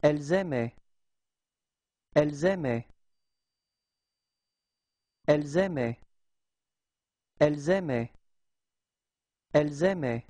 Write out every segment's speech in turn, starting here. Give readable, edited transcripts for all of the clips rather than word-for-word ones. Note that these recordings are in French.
Elles aimaient. Elles aimaient. Elles aimaient. Elles aimaient. Elles aimaient.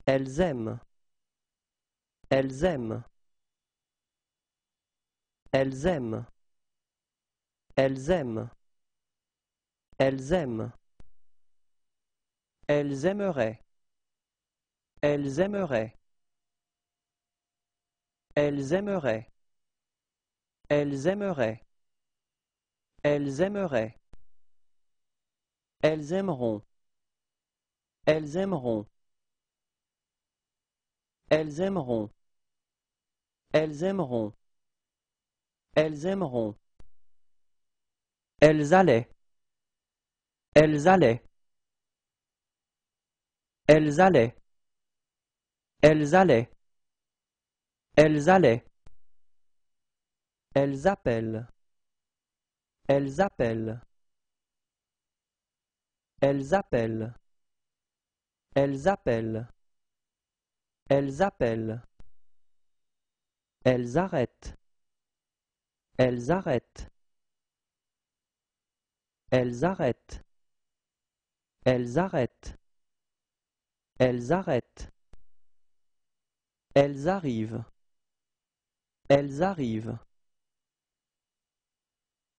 Elles aiment. Elles aiment. Elles aiment. Elles aiment. Elles aiment. Elles aimeraient. Elles aimeraient. Elles aimeraient. Elles aimeraient. Elles aimeraient. Elles aimeront. Elles aimeront. Elles aimeront. Elles aimeront. Elles aimeront. Elles allaient. Elles allaient. Elles allaient. Elles allaient. Elles allaient. Elles appellent. Elles appellent. Elles appellent. Elles appellent. Elles appellent. Elles arrêtent. Elles arrêtent. Elles arrêtent. Elles arrêtent. Elles arrêtent. Elles arrivent. Elles arrivent.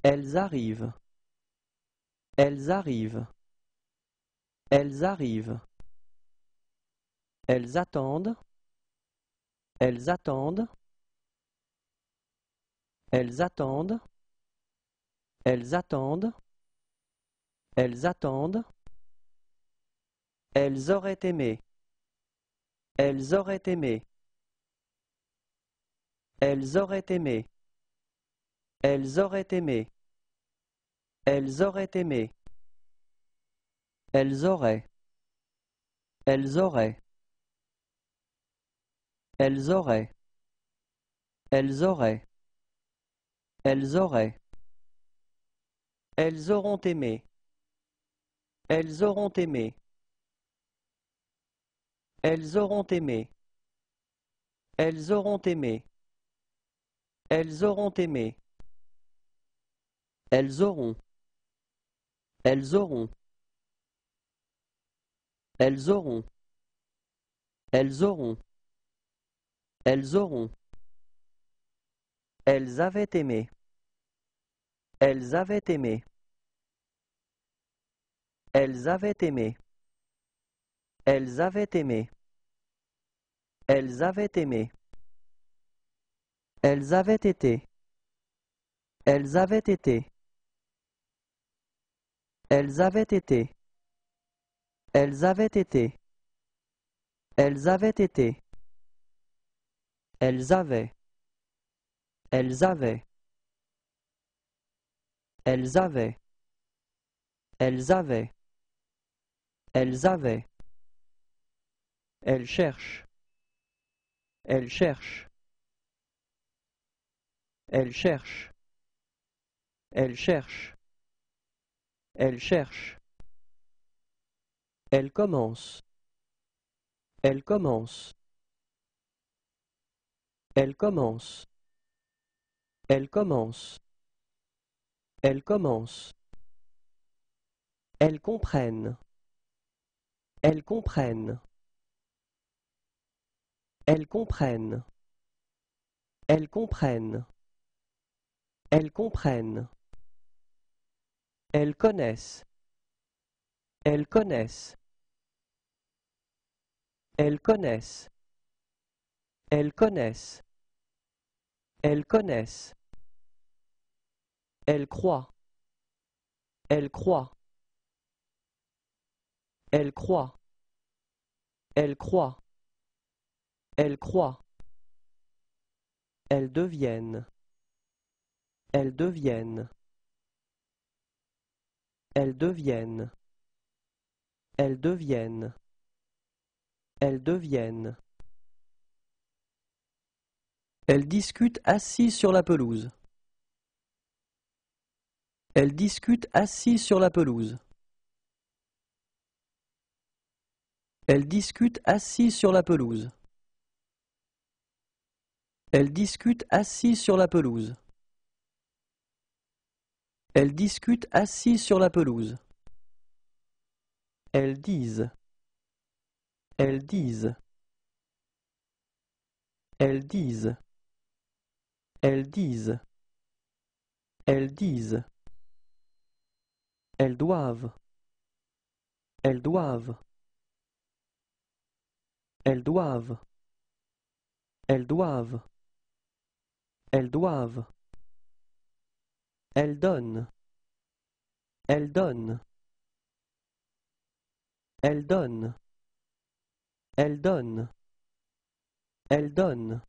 Elles arrivent. Elles arrivent. Elles arrivent. Elles attendent. Elles attendent. Elles attendent. Elles attendent. Elles attendent. Elles auraient aimé. Elles auraient aimé. Elles auraient aimé. Elles auraient aimé. Elles auraient aimé. Elles auraient. Elles auraient. Elles auraient. Elles auraient. Elles auraient. Elles auront aimé. Elles auront aimé. Elles auront aimé. Elles auront aimé. Elles auront aimé. Elles auront. Elles auront. Elles auront. Elles auront. Elles auront. Elles avaient aimé. Elles avaient aimé. Elles avaient aimé. Elles avaient aimé. Elles avaient aimé. Elles avaient été. Elles avaient été. Elles avaient été. Elles avaient été. Elles avaient été. Elles avaient. Elles avaient. Elles avaient. Elles avaient. Elles avaient. Elles cherchent. Elles cherchent. Elles cherchent. Elles cherchent. Elles cherchent. Elles commencent. Elles commencent. Elles commencent. Elles commencent. Elles commencent. Elles comprennent. Elles comprennent. Elles comprennent. Elles comprennent. Elles comprennent. Elles connaissent. Elles connaissent. Elles connaissent. Elles connaissent. Elles connaissent. Elles croient. Elles croient. Elles croient. Elles croient. Elles croient. Elles deviennent. Elles deviennent. Elles deviennent. Elles deviennent. Elles deviennent. Elles discutent assis sur la pelouse. Elles discutent assis sur la pelouse. Elles discutent assis sur la pelouse. Elles discutent assises sur la pelouse. Elles discutent assises sur la pelouse. Elles disent. Elles disent. Elles disent. Elles disent. Elles disent. Elles doivent. Elles doivent. Elles doivent. Elles doivent. Elles doivent. Elles donnent. Elles donnent. Elles donnent. Elles donnent. Elles donnent.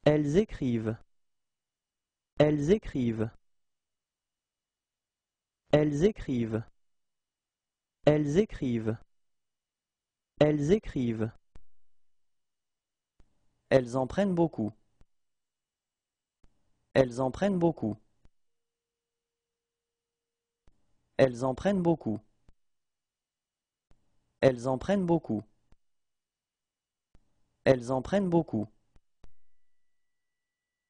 Elles écrivent. Elles écrivent. Elles écrivent. Elles écrivent. Elles écrivent. Elles en prennent beaucoup. Elles en prennent beaucoup. Elles en prennent beaucoup. Elles en prennent beaucoup. Elles en prennent beaucoup.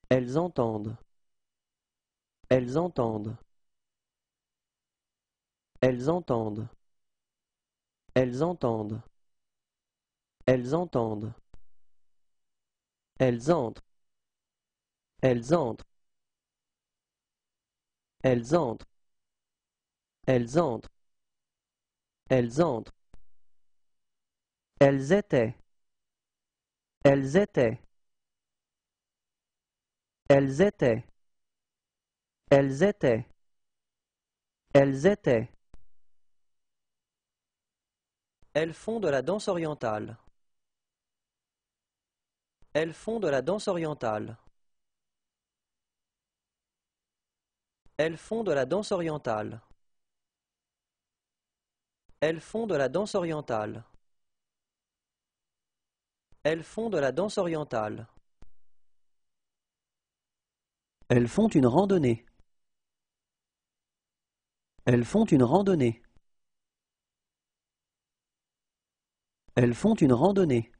Elles entendent. Elles entendent. Elles entendent. Elles entendent. Elles entendent. Elles entrent. Elles entrent. Elles entrent. Elles entrent. Elles entrent. Elles étaient. Elles étaient. Elles étaient. Elles étaient. Elles étaient. Elles font de la danse orientale. Elles font de la danse orientale. Elles font de la danse orientale. Elles font de la danse orientale. Elles font de la danse orientale. Elles font une randonnée. Elles font une randonnée. Elles font une randonnée.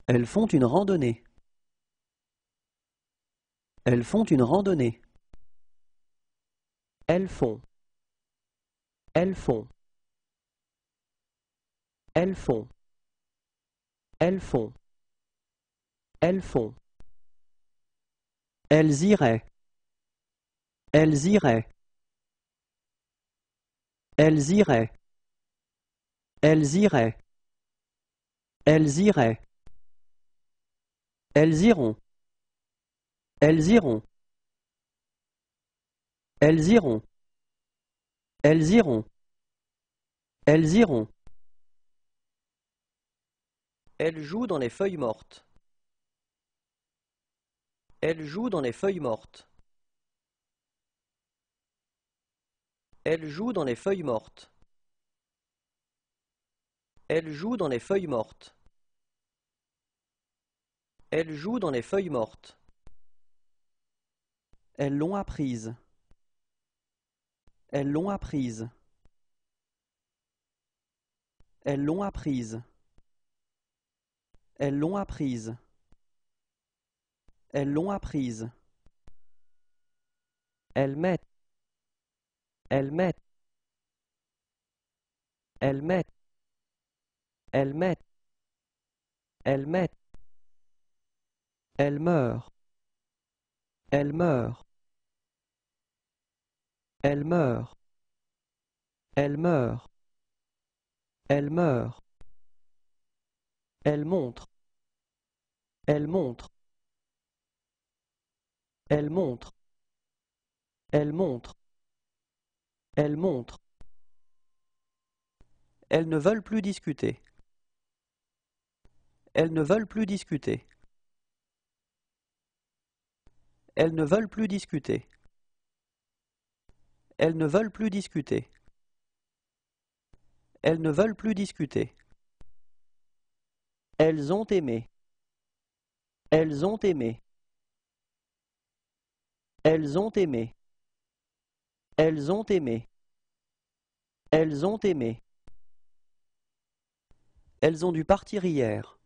Elles font une randonnée. Elles font une randonnée. Elles font. Elles font. Elles font. Elles font. Elles font. Elles iraient. Elles iraient. Elles iraient. Elles iraient. Elles iraient. Elles iront. Elles iront. Elles iront. Elles iront. Elles iront. Elle joue dans les feuilles mortes. Elle joue dans les feuilles mortes. Elle joue dans les feuilles mortes. Elle joue dans les feuilles mortes. Elle joue dans les feuilles mortes. Elles l'ont apprise. Elles l'ont apprise. Elles l'ont apprise. Elles l'ont apprise. Elles l'ont apprise. Elles mettent. Elles mettent. Elles mettent. Elles mettent. Elles mettent. Elles meurent. Elles meurent. Elles meurent. Elles meurent. Elles meurent. Elles montrent. Elles montrent. Elles montrent. Elles montrent. Elles montrent. Elles ne veulent plus discuter. Elles ne veulent plus discuter. Elles ne veulent plus discuter. Elles ne veulent plus discuter. Elles ne veulent plus discuter. Elles ont aimé. Elles ont aimé. Elles ont aimé. Elles ont aimé. Elles ont aimé. Elles ont dû partir hier.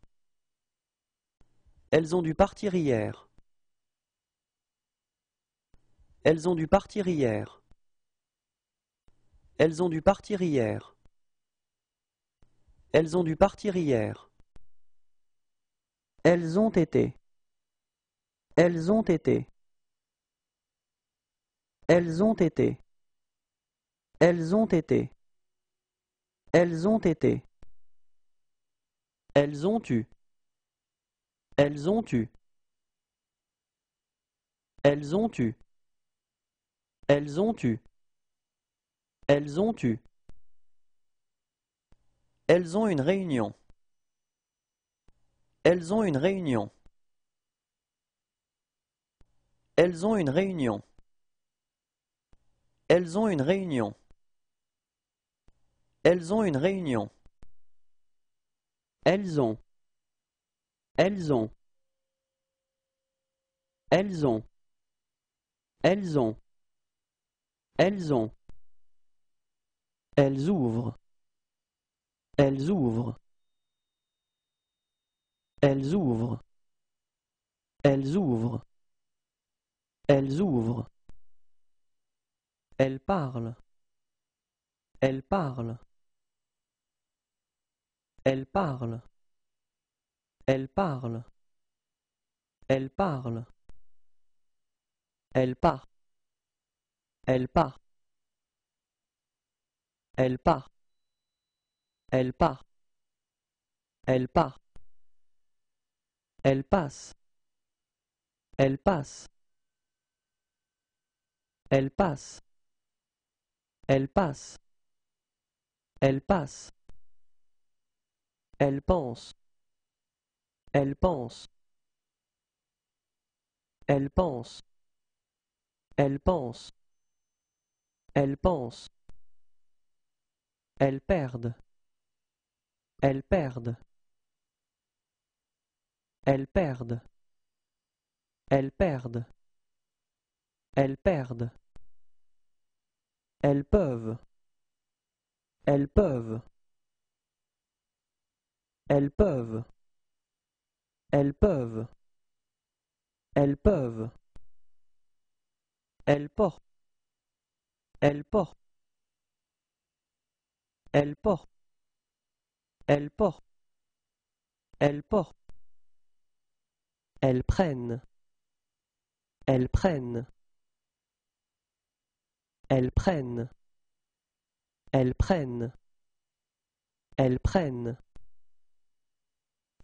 Elles ont dû partir hier. Elles ont dû partir hier. Elles ont dû partir hier. Elles ont dû partir hier. Elles ont été. Elles ont été. Elles ont été. Elles ont été. Elles ont été. Elles ont eu. Elles ont eu. Elles ont eu. Elles ont eu. Elles ont eu. Elles ont une réunion. Elles ont une réunion. Elles ont une réunion. Elles ont une réunion. Elles ont une réunion. Elles ont. Elles ont. Elles ont. Elles ont. Elles ont. Elles ouvrent. Elles ouvrent. Elles ouvrent. Elles ouvrent. Elles ouvrent. Elles parlent. Elles parlent. Elles parlent. Elles parlent. Elles parlent. Elles partent. Elles partent. Elles partent. Elles partent. Elles partent. Elles passent. Elles passent. Elles passent. Elles passent. Elles passent. Elles pensent. Elles pensent. Elles pensent. Elles pensent. Elles pensent. Elles perdent. Elles perdent. Elles perdent. Elles perdent. Elles perdent. Elles peuvent. Elles peuvent. Elles peuvent. Elles peuvent. Elles peuvent. Elles portent. Elles portent. Elles portent. Elles portent. Elles portent. Elles prennent. Elles prennent. Elles prennent. Elles prennent. Elles prennent.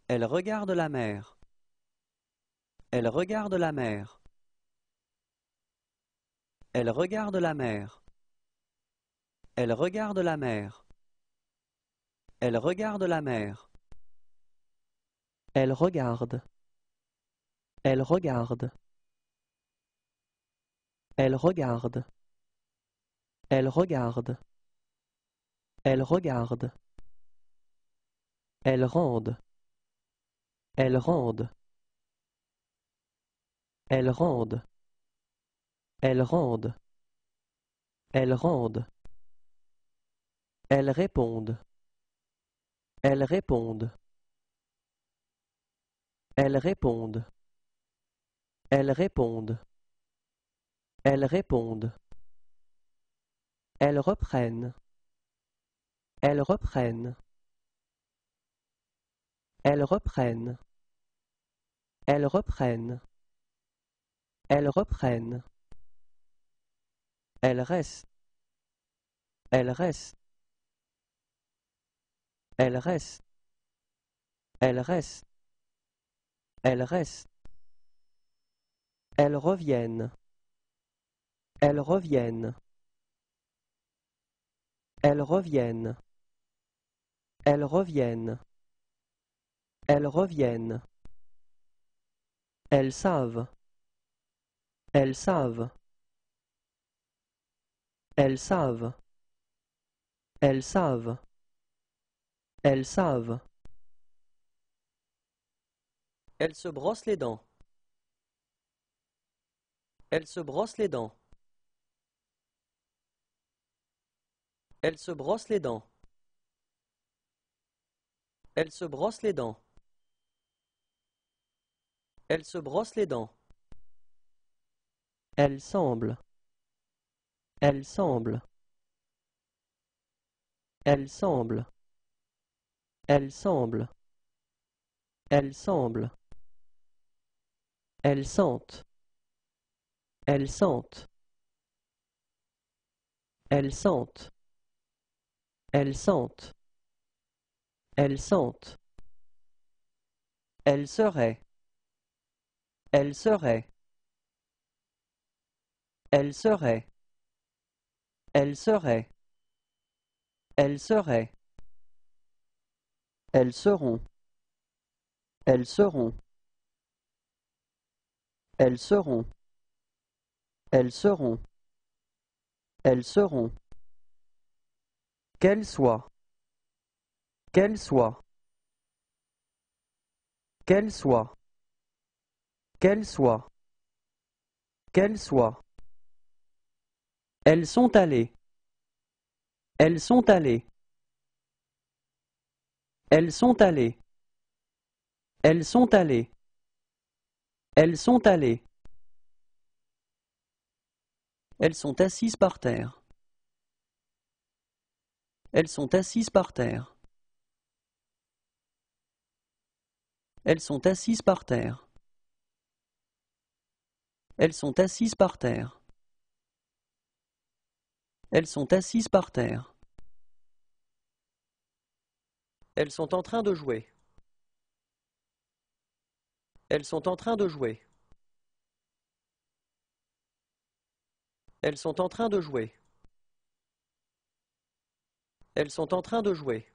Elles regardent la mer. Elles regardent la mer. Elles regardent la mer. Elles regardent la mer. Elles regardent la mer. Elles regardent. Elles regardent. Elles regardent. Elles regardent. Elles regardent. Elles rendent. Elles rendent. Elles rendent. Elles rendent. Elles rendent. Elles répondent. Elles répondent. Elles répondent. Elles répondent. Elles répondent. Elles reprennent. Elles reprennent. Elles reprennent. Elles reprennent. Elles reprennent. Elles restent. Elles restent. Elles restent. Elles restent. Elles restent. Elles reviennent. Elles reviennent. Elles reviennent. Elles reviennent. Elles reviennent. Elles savent. Elles savent. Elles savent. Elles savent. Elles savent. Elles se brossent les dents. Elles se brossent les dents. Elles se brossent les dents. Elles se brossent les dents. Elle se brosse les dents. Elle semble. Elle semble. Elle semble. Elle semble. Elle semble. Elle sente. Elle sente. Elle sente. Elle sente. Elle sente. Elle serait. Elle serait. Elle serait. Elle serait. Elle serait. Elles seront. Elles seront. Elles seront. Elles seront. Elles seront. Qu'elles soient. Qu'elles soient. Qu'elles soient. Qu'elles soient. Qu'elles soient. Elles sont allées. Elles sont allées. Elles sont allées. Elles sont allées. Elles sont allées. Elles sont assises par terre. Elles sont assises par terre. Elles sont assises par terre. Elles sont assises par terre. Elles sont assises par terre. Elles sont en train de jouer. Elles sont en train de jouer. Elles sont en train de jouer. Elles sont en train de jouer.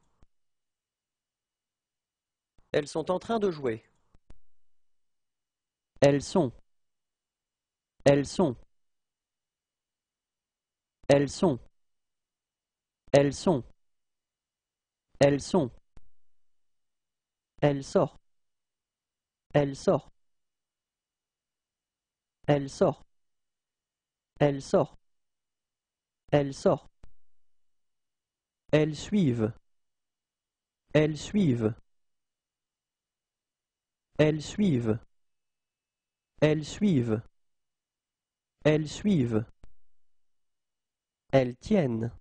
Elles sont en train de jouer. Elles sont. Elles sont. Elles sont. Elles sont. Elles sont. Elle sort. Elle sort. Elle sort. Elle sort. Elle sort. Elles suivent. Elles suivent. Elles suivent. Elles suivent. Elles suivent. Elles tiennent.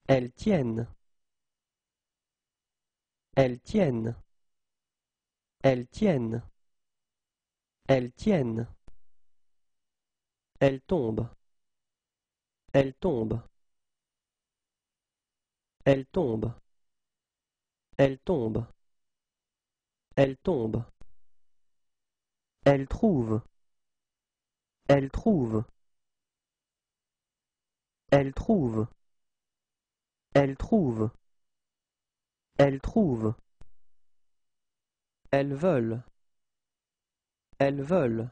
Elles tiennent. Elles tiennent. Elles tiennent. Elles tiennent. Elles tombent. Elles tombent. Elles tombent. Elles tombent. Elles tombent. Elles trouvent. Elles trouvent. Elles trouvent. Elles trouvent. Elles trouvent. Elles veulent. Elles veulent.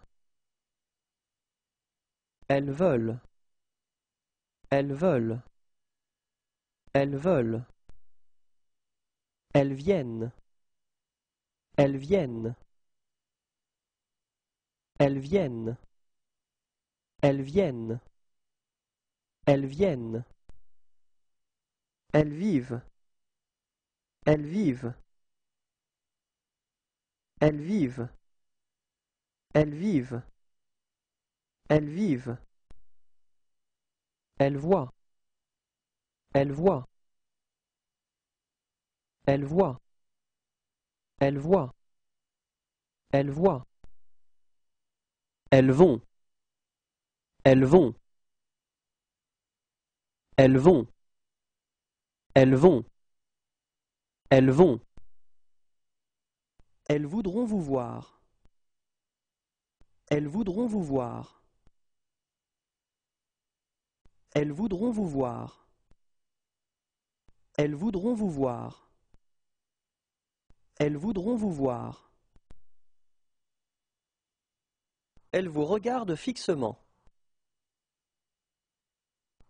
Elles veulent. Elles veulent. Elles veulent. Elles viennent. Elles viennent. Elles viennent. Elles viennent. Elles viennent. Elles vivent. Elles vivent. Elles vivent. Elles vivent. Elles vivent. Elles voient. Elles voient. Elles voient. Elles voient. Elles voient. Elles vont. Elles vont. Elles vont. Elles vont. Elles vont. Elles voudront vous voir. Elles voudront vous voir. Elles voudront vous voir. Elles voudront vous voir. Elles voudront vous voir. Elles vous regardent fixement.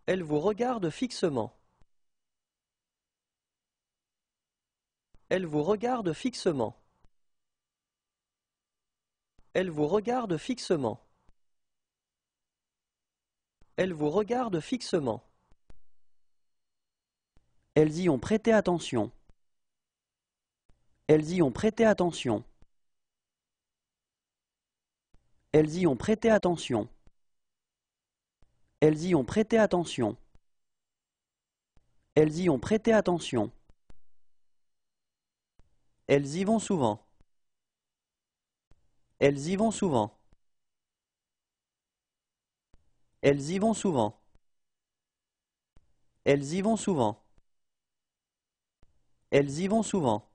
Elles vous regardent fixement. Elles vous regardent fixement. Elles vous regardent fixement. Elles vous regardent fixement. Elles y ont prêté attention. Elles y ont prêté attention. Elles y ont prêté attention. Elles y ont prêté attention. Elles y ont prêté attention. Elles y vont souvent. Elles y vont souvent. Elles y vont souvent. Elles y vont souvent. Elles y vont souvent.